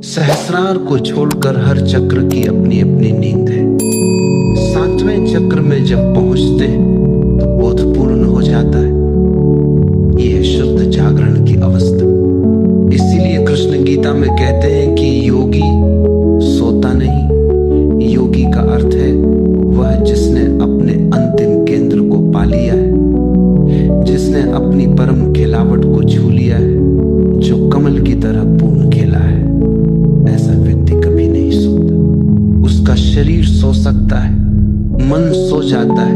सहस्रार को छोड़कर हर चक्र की अपनी अपनी नींद है। सातवें चक्र में जब पहुंचते हैं तो बोध पूर्ण हो जाता है। यह है शुद्ध जागरण की अवस्था। इसीलिए कृष्ण गीता में कहते हैं कि योगी सोता नहीं। योगी का अर्थ है वह जिसने अपने अंतिम केंद्र को पा लिया है, जिसने अपनी परम खिलावट को छू लिया है, जो कमल की तरह पूर्ण खिला है। ऐसा व्यक्ति कभी नहीं सोता। उसका शरीर सो सकता है, मन सो जाता है,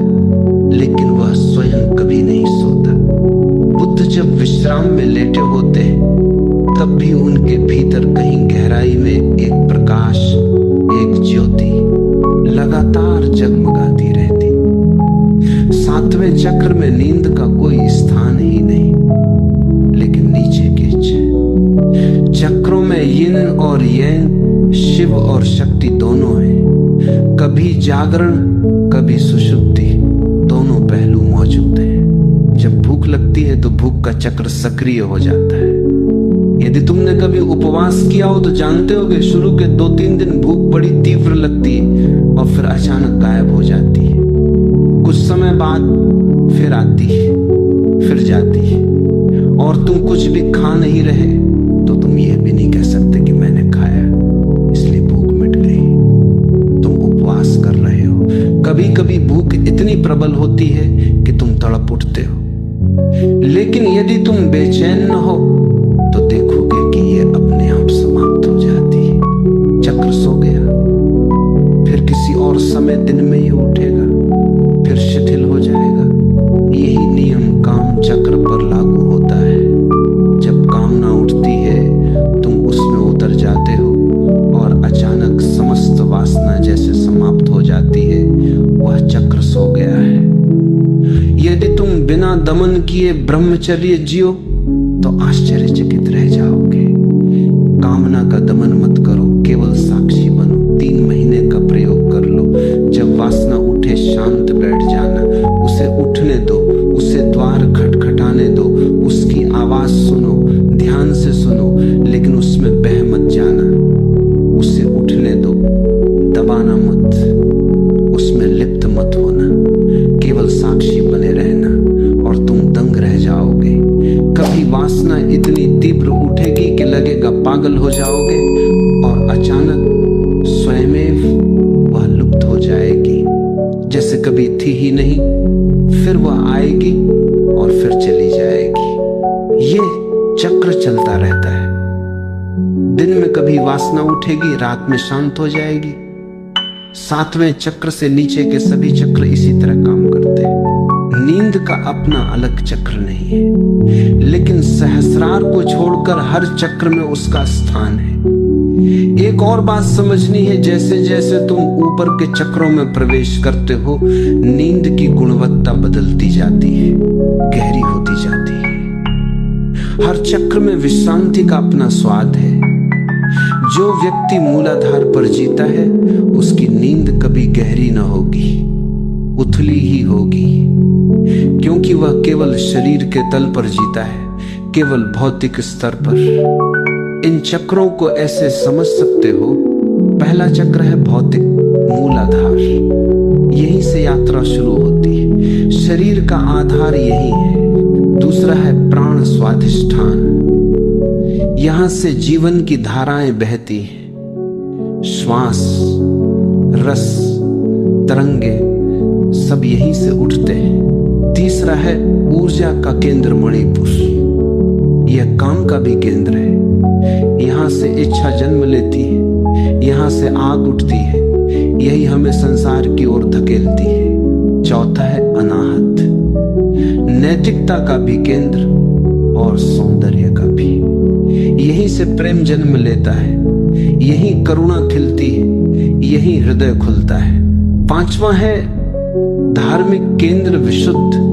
लेकिन वह स्वयं कभी नहीं सोता। बुद्ध जब विश्राम में लेटे होते हैं तब भी उनके भीतर कहीं गहराई में एक प्रकाश, एक ज्योति लगातार जगमगाती रहती। सातवें चक्र में नींद का कोई स्थान ही नहीं, लेकिन नीचे के चक्रों में यिन और यंग, शिव और शक्ति दोनों हैं। कभी जागरण, कभी सुषुप्ति, दोनों पहलू मौजूद हैं। जब भूख लगती है तो भूख का चक्र सक्रिय हो जाता है। यदि तुमने कभी उपवास किया हो तो जानते हो कि शुरू के 2-3 दिन भूख बड़ी तीव्र लगती है और फिर अचानक गायब हो जाती है। कुछ समय बाद फिर आती है, फिर जाती है, और तुम कुछ भी खा नहीं रहे तो तुम यह भी नहीं कह सकते कि मैंने खाया इसलिए भूख मिट गई। तुम उपवास कर रहे हो। कभी कभी भूख इतनी प्रबल होती है कि तुम तड़प उठते हो। लेकिन यदि तुम बेचैन न हो तो देखोगे कि ये अपने आप समाप्त हो जाती है। चक्र सो गया, फिर किसी और समय दिन में ये उठेगा, फिर शिथिल हो जाएगा। यही नियम काम चक्र पर लागू होता है। जब कामना उठती है तुम उसमें उतर जाते हो और अचानक समस्त वासना जैसे समाप्त हो जाती है। वह चक्र सो गया है। यदि तुम बिना दमन किए ब्रह्मचर्य जियो तो आश्चर्यचकित रह जाओगे। कामना का दमन मत करो, केवल साक्षी बनो। 3 महीने का प्रयोग कर लो। जब वासना उठे शांत बैठ जाना, उसे उठने दो, उसे द्वार खटखटाने दो, उसकी आवाज सुनो, ध्यान से सुनो, लेकिन उसमें बह मत जाना। उसे उठने दो, दबाना मत, उसमें लिप्त मत होना, केवल साक्षी बने रहना और तुम दंग रह जाओगे। कभी वासना इतनी तीव्र उठेगी कि लगेगा पागल हो जाओगे और अचानक स्वयमेव वह लुप्त हो जाएगी, जैसे कभी थी ही नहीं। फिर वह आएगी और फिर चली जाएगी। ये चक्र चलता रहता है। दिन में कभी वासना उठेगी, रात में शांत हो जाएगी। 7वें चक्र से नीचे के सभी चक्र इसी तरह काम करते हैं। नींद का अपना अलग चक्र नहीं है, लेकिन सहस्रार को छोड़कर हर चक्र में उसका स्थान है। एक और बात समझनी है, जैसे जैसे तुम ऊपर के चक्रों में प्रवेश करते हो, नींद की गुणवत्ता बदलती जाती है, गहरी होती जाती है। हर चक्र में विश्रांति का अपना स्वाद है। जो व्यक्ति मूलाधार पर जीता है उसकी नींद कभी गहरी न होगी, उथली ही होगी, क्योंकि वह केवल शरीर के तल पर जीता है, केवल भौतिक स्तर पर। इन चक्रों को ऐसे समझ सकते हो। पहला चक्र है भौतिक मूलाधार, यहीं से यात्रा शुरू होती है। शरीर का आधार यही है। दूसरा है प्राण स्वाधिष्ठान, यहां से जीवन की धाराएं बहती हैं। श्वास, रस, तरंगे सब यहीं से उठते हैं। तीसरा है ऊर्जा का केंद्र मणिपुर, यह काम का भी केंद्र है। यहां से इच्छा जन्म लेती है, यहां से आग उठती है, यही हमें संसार की ओर धकेलती है। चौथा है अनाहत, नैतिकता का भी केंद्र और सौंदर्य का भी। यहीं से प्रेम जन्म लेता है, यहीं करुणा खिलती है, यहीं हृदय खुलता है। 5वां है धार्मिक केंद्र विशुद्ध।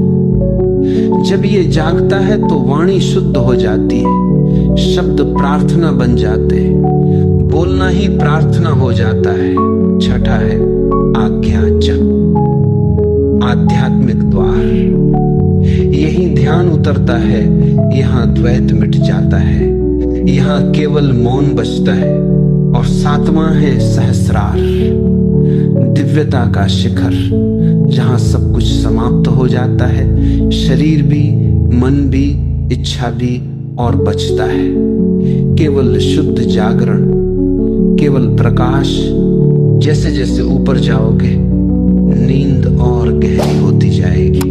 जब ये जागता है तो वाणी शुद्ध हो जाती है, शब्द प्रार्थना बन जाते हैं, बोलना ही प्रार्थना हो जाता है। 6ठा है आज्ञाचक, आध्यात्मिक द्वार। यही ध्यान उतरता है, यहाँ द्वैत मिट जाता है, यहाँ केवल मौन बचता है, और सातवां है सहस्रार, दिव्यता का शिखर, जहां सब कुछ समाप्त हो जाता है, शरीर भी, मन भी, इच्छा भी, और बचता है केवल शुद्ध जागरण, केवल प्रकाश। जैसे जैसे ऊपर जाओगे नींद और गहरी होती जाएगी,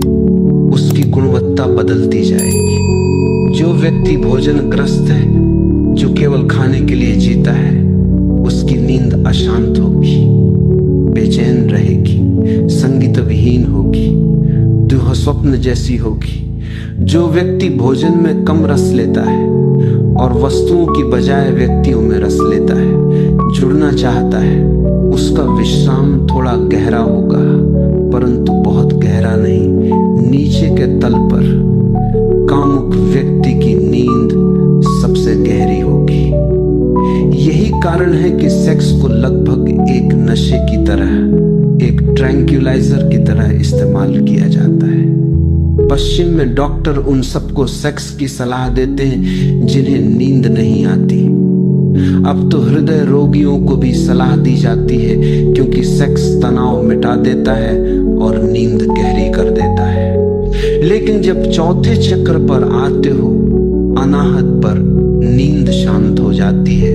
उसकी गुणवत्ता बदलती जाएगी। जो व्यक्ति भोजन ग्रस्त है, जो केवल खाने के लिए जीता है, उसकी नींद अशांत होगी, बेचैन रहेगी, संगीत विहीन होगी, दुह स्वप्न जैसी होगी। जो व्यक्ति भोजन में कम रस लेता है और वस्तुओं की बजाय व्यक्तियों में रस लेता है, जुड़ना चाहता है, उसका विश्राम थोड़ा गहरा होगा, परंतु बहुत गहरा नहीं, नीचे के तल पर। कामुक व्यक्ति की नींद सबसे गहरी होगी। यही कारण है कि सेक्स को लगभग एक नशे की तरह, एक ट्रैंक्यूलाइजर की तरह इस्तेमाल किया जाता है। पश्चिम में डॉक्टर उन सबको सेक्स की सलाह देते हैं जिन्हें नींद नहीं आती। अब तो हृदय रोगियों को भी सलाह दी जाती है, क्योंकि सेक्स तनाव मिटा देता है और नींद गहरी कर देता है। लेकिन जब चौथे चक्र पर आते हो, अनाहत पर, नींद शांत हो जाती है,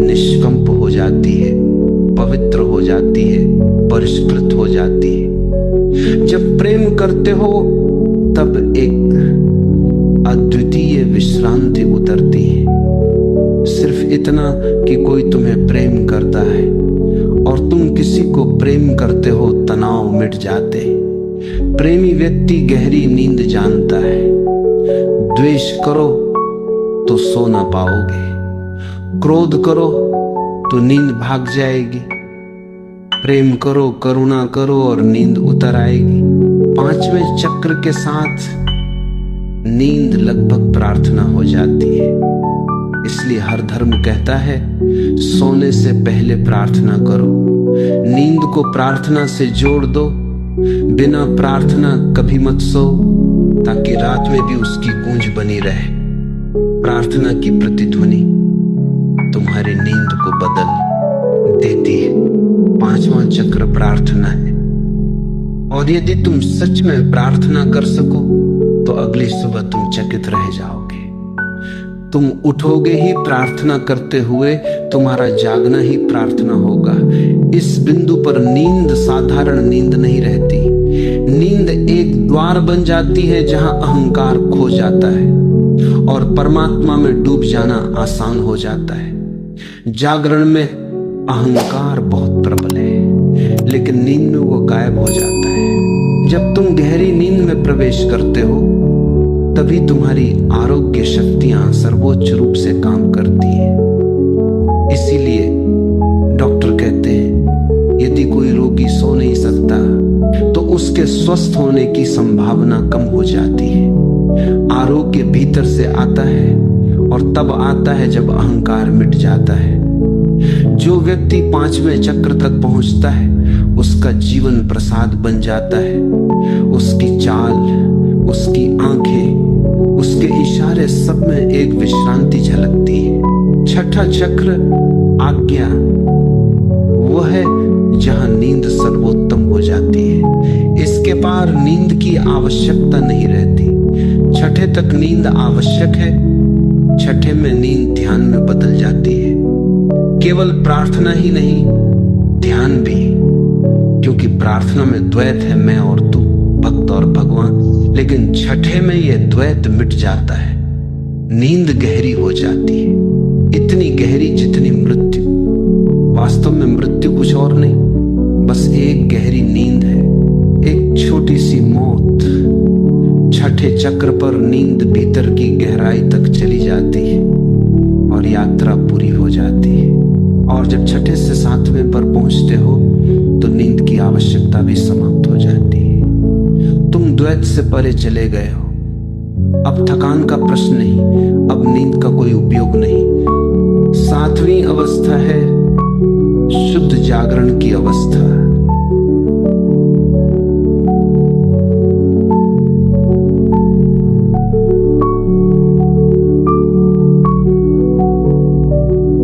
निष्कंप हो जाती है, पवित्र हो जाती है, परिष्कृत हो जाती है। जब प्रेम करते हो तब एक अद्वितीय विश्रांति उतरती है। सिर्फ इतना कि कोई तुम्हें प्रेम करता है और तुम किसी को प्रेम करते हो, तनाव मिट जाते हैं। प्रेमी व्यक्ति गहरी नींद जानता है। द्वेष करो तो सो ना पाओगे, क्रोध करो तो नींद भाग जाएगी, प्रेम करो, करुणा करो और नींद उतर आएगी। पांचवें चक्र के साथ नींद लगभग प्रार्थना हो जाती है। इसलिए हर धर्म कहता है सोने से पहले प्रार्थना करो। नींद को प्रार्थना से जोड़ दो, बिना प्रार्थना कभी मत सो, ताकि रात में भी उसकी गूंज बनी रहे। प्रार्थना की प्रतिध्वनि तुम्हारी नींद को बदल देती है। पांचवा चक्र प्रार्थना है, और यदि तुम सच में प्रार्थना कर सको तो अगली सुबह तुम चकित रह जाओगे। तुम उठोगे ही प्रार्थना करते हुए, तुम्हारा जागना ही प्रार्थना होगा। इस बिंदु पर नींद साधारण नींद नहीं रहती। नींद एक द्वार बन जाती है जहां अहंकार खो जाता है और परमात्मा में डूब जाना आसान हो जाता है। जागरण में अहंकार बहुत प्रबल है, लेकिन नींद में वो गायब हो जाता है। जब तुम गहरी नींद में प्रवेश करते हो, तभी तुम्हारी आरोग्य शक्तियां सर्वोच्च रूप से काम करती हैं। इसीलिए डॉक्टर कहते हैं यदि कोई रोगी सो नहीं सकता तो उसके स्वस्थ होने की संभावना कम हो जाती है। आरोग्य भीतर से आता है और तब आता है जब अहंकार मिट जाता है। जो व्यक्ति पांचवें चक्र तक पहुंचता है, उसका जीवन प्रसाद बन जाता है। उसकी चाल, उसकी आंखें, उसके इशारे, सब में एक विश्रांति झलकती है। छठा चक्र आज्ञा, वो है जहां नींद सर्वोत्तम हो जाती है। इसके पार नींद की आवश्यकता नहीं रहती। छठे तक नींद आवश्यक है, छठे में नींद ध्यान में बदल जाती है। केवल प्रार्थना ही नहीं, ध्यान भी, क्योंकि प्रार्थना में द्वैत है, मैं और तू, भक्त और भगवान। लेकिन छठे में यह द्वैत मिट जाता है, नींद गहरी हो जाती है, इतनी गहरी जितनी मृत्यु। वास्तव में मृत्यु कुछ और नहीं, बस एक गहरी नींद है, एक छोटी सी मौत। छठे चक्र पर नींद भीतर की गहराई तक चली जाती है और यात्रा पूरी हो जाती है। और जब छठे से सातवें पर पहुंचते हो तो नींद की आवश्यकता भी समाप्त हो जाती है। तुम द्वैत से परे चले गए हो। अब थकान का प्रश्न नहीं, अब नींद का कोई उपयोग नहीं। सातवीं अवस्था है शुद्ध जागरण की अवस्था।